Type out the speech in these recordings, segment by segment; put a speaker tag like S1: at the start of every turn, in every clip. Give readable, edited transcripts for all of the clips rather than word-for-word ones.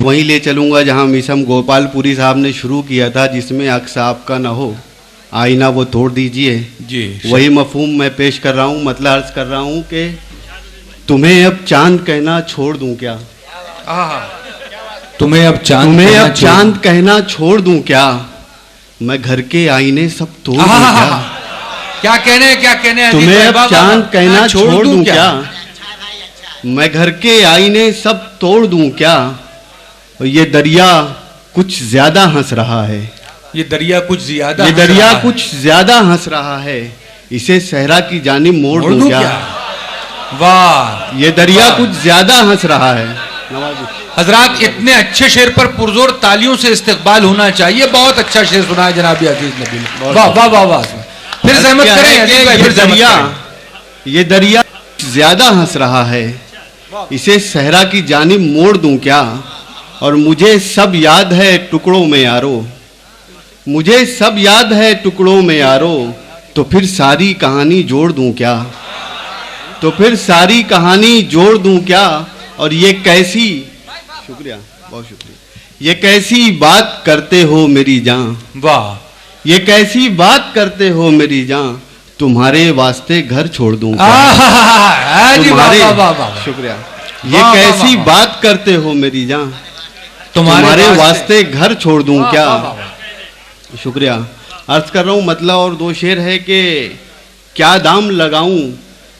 S1: वहीं ले चलूँगा जहाँ मिसम गोपालपुरी साहब ने शुरू किया था, जिसमें अक्स आपका न हो आईना वो तोड़ दीजिए
S2: जी।
S1: वही मफहूम मैं पेश कर रहा हूँ। मतलब अर्ज कर रहा हूँ कि तुम्हें अब चांद कहना छोड़ दूँ क्या,
S2: तुम्हें अब
S1: चांद कहना छोड़ दूँ क्या, मैं घर के आईने सब तोड़ दूँ क्या,
S2: क्या कहने हैं
S1: तुम्हें अब चांद कहना छोड़ दूँ क्या, मैं घर के आईने सब तोड़ दूँ क्या, और ये दरिया कुछ ज्यादा हंस रहा है,
S2: ये दरिया कुछ
S1: ज्यादा हंस रहा है, इसे सहरा की जानिब मोड़ दूँ क्या।
S2: वाह,
S1: ये दरिया कुछ ज्यादा हंस रहा है।
S2: हजरात, इतने अच्छे शेर पर पुरजोर तालियों से इस्तकबाल होना चाहिए। बहुत अच्छा शेर सुना है जनाब अजीज नबी ने। वाह वाह वाह वाह। फिर सहमत करें,
S1: ये दरिया ज्यादा हंस रहा है, इसे सहरा की जानिब मोड़ दूं क्या, और मुझे सब याद है टुकड़ों में यारो, मुझे सब याद है टुकड़ों में यारो, तो फिर सारी कहानी जोड़ दूं क्या, तो फिर सारी कहानी जोड़ दूं क्या, और ये कैसी, शुक्रिया बहुत शुक्रिया, ये कैसी बात करते हो मेरी जान,
S2: वाह,
S1: ये कैसी बात करते हो मेरी जान, तुम्हारे वास्ते घर छोड़ दूं क्या, तुम्हारे, शुक्रिया, ये कैसी बात करते हो मेरी जान, तुम्हारे वास्ते घर छोड़ दूं क्या, शुक्रिया। अर्ज कर रहा हूँ मतलब और दो शेर है कि क्या दाम लगाऊं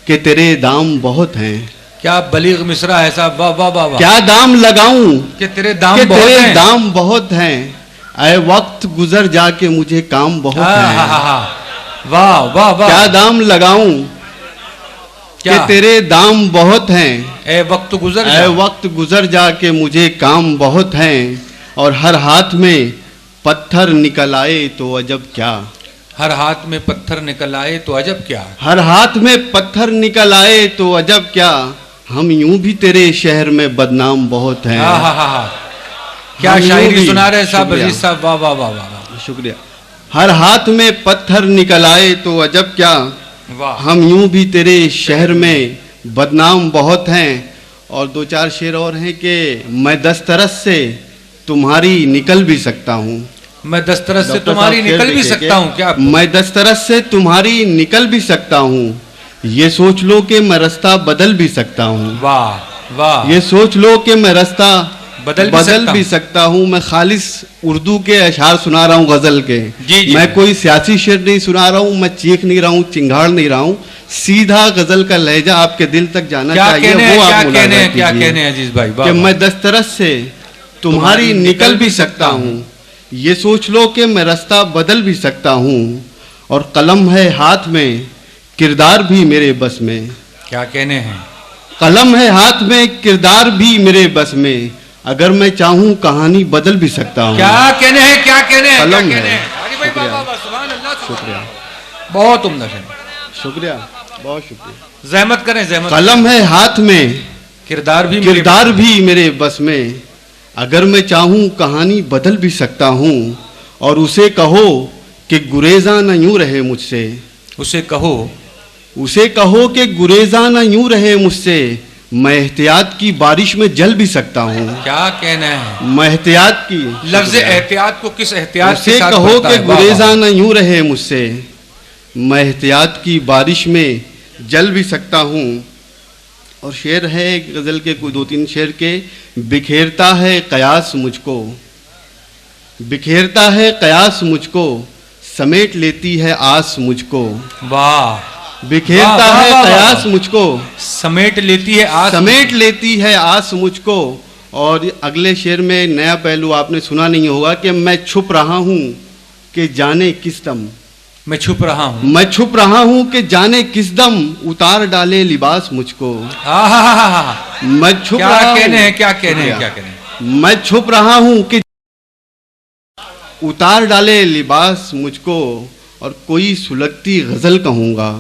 S1: कि तेरे दाम बहुत हैं,
S2: क्या बलीग मिसरा है साहब, वाह वाह वाह।
S1: क्या दाम लगाऊं
S2: कि तेरे दाम
S1: बहुत हैं, ऐ वक्त गुजर जाके मुझे काम बहुत है,
S2: वाह वाह वाह।
S1: क्या दाम लगाऊं कि तेरे दाम बहुत हैं,
S2: ऐ वक्त
S1: गुजर जाके मुझे काम बहुत हैं, और हर हाथ में पत्थर निकल आए तो अजब क्या,
S2: हर हाथ में पत्थर निकल आए तो अजब क्या,
S1: हर हाथ में पत्थर निकल आए तो अजब क्या, हम यूं भी तेरे शहर में बदनाम बहुत हैं।
S2: क्या शायरी सुना रहे साहब अजीज साहब, वाह वाह वाह वाह,
S1: शुक्रिया। हर हाथ में पत्थर निकल आए तो अजब क्या, हम यूं भी तेरे शहर में बदनाम बहुत हैं, और दो चार शेर और हैं कि मैं 10 तरस से तुम्हारी निकल भी सकता हूँ,
S2: मैं 10 तरस से तुम्हारी निकल भी सकता हूँ, क्या
S1: मैं 10 तरस से तुम्हारी निकल भी सकता हूँ, ये सोच लो कि मैं रास्ता बदल भी सकता हूँ,
S2: वाह वाह,
S1: ये सोच लो कि मैं रास्ता
S2: बदल
S1: भी सकता हूँ। मैं खालिस उर्दू के अशार सुना रहा हूँ गजल के, मैं कोई सियासी शेर नहीं सुना रहा हूँ, मैं चीख नहीं रहा हूँ, चिंगाड़ नहीं रहा हूँ, सीधा गजल का लहजा आपके दिल तक जाना चाहिए। वो आप
S2: क्या कहने हैं अजीज भाई,
S1: कि मैं 10 तरस से तुम्हारी निकल भी सकता हूँ, ये सोच लो कि मैं रास्ता बदल भी सकता हूँ, और कलम है हाथ में किरदार भी मेरे बस में,
S2: क्या कहने हैं,
S1: कलम है हाथ में किरदार भी मेरे बस में, अगर मैं चाहूँ कहानी बदल भी सकता हूँ।
S2: क्या कहने हैं, क्या कहने हैं,
S1: कलम है,
S2: शुक्रिया, बहुत उम्दा है,
S1: शुक्रिया बहुत शुक्रिया।
S2: जहमत करें, जहमत।
S1: कलम है हाथ में
S2: किरदार
S1: भी मेरे बस में, अगर मैं चाहूँ कहानी बदल भी सकता हूँ, और उसे कहो कि गुरेजा न यूं रहे मुझसे,
S2: उसे कहो
S1: कि गुरेजा न यूं रहे मुझसे, मैं एहतियात की बारिश में जल भी सकता हूँ।
S2: क्या कहना है,
S1: मैं एहतियात की,
S2: लफ्ज़ एहतियात को किस एहतियात
S1: से कहो कि गुरेजा न यूं रहे मुझसे, मैं एहतियात की बारिश में जल भी सकता हूँ। और शेर है गज़ल के कोई 2-3 शेर के, बिखेरता है कयास मुझको, बिखेरता है कयास मुझको, समेट लेती है आस मुझको,
S2: वाह,
S1: बिखेरता है कयास मुझको,
S2: समेट लेती है आस
S1: मुझको। और अगले शेर में नया पहलू आपने सुना नहीं होगा कि मैं छुप रहा हूँ कि जाने किस दम,
S2: मैं छुप रहा हूँ
S1: कि जाने किस दम, उतार डाले लिबास मुझको। मैं छुप रहा हूँ,
S2: क्या कहने हैं,
S1: मैं छुप रहा हूँ कि उतार डाले लिबास मुझको, और कोई सुलगती गजल कहूँगा,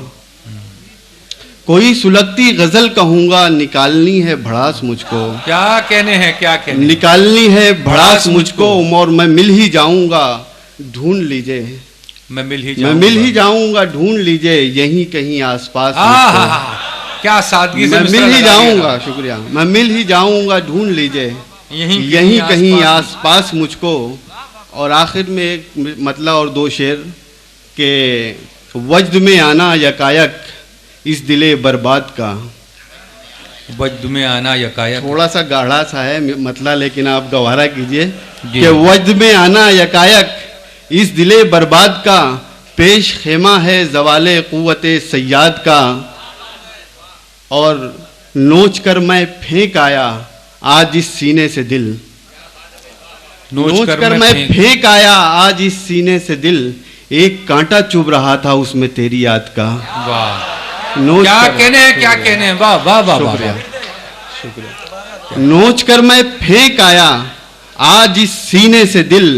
S1: कोई सुलगती गजल कहूँगा, निकालनी है भड़ास मुझको।
S2: क्या कहने हैं,
S1: निकालनी है भड़ास मुझको, और मैं मिल ही जाऊँगा ढूंढ लीजिए, मैं मिल ही जाऊंगा ढूंढ लीजिए, यहीं कहीं आसपास।
S2: क्या सादगी से,
S1: मैं मिल ही जाऊंगा, शुक्रिया, मैं मिल ही जाऊंगा ढूंढ लीजिए, यहीं कहीं आसपास मुझको। और आखिर में एक मतलब और दो शेर के वज्द में आना यकायक इस दिले बर्बाद का।
S2: वज्द में आना यकायक
S1: थोड़ा सा गाढ़ा सा है मतलब, लेकिन आप गवारा कीजिए कि वज्द में आना यकायक इस दिले बर्बाद का, पेश खेमा है जवाले कुव्वते सय्याद का। और नोच कर मैं फेंक आया आज इस सीने से दिल, नोच कर मैं फेंक आया आज इस सीने से दिल, एक कांटा चुभ रहा था उसमें तेरी याद का।
S2: वाह, क्या कहने हैं, क्या कहने हैं, वाह वाह वाह,
S1: शुक्रिया शुक्रिया। नोच कर मैं फेंक आया आज इस सीने से दिल,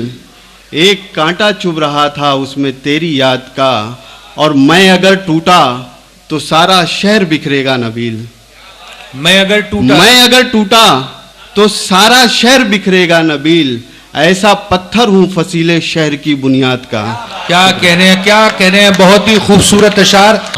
S1: एक कांटा चुभ रहा था उसमें तेरी याद का। और मैं अगर टूटा तो सारा शहर बिखरेगा नबील,
S2: मैं अगर टूटा
S1: तो सारा शहर बिखरेगा नबील, ऐसा पत्थर हूं फसीले शहर की बुनियाद का।
S2: क्या कहने हैं, क्या कहने हैं, बहुत ही खूबसूरत अशार।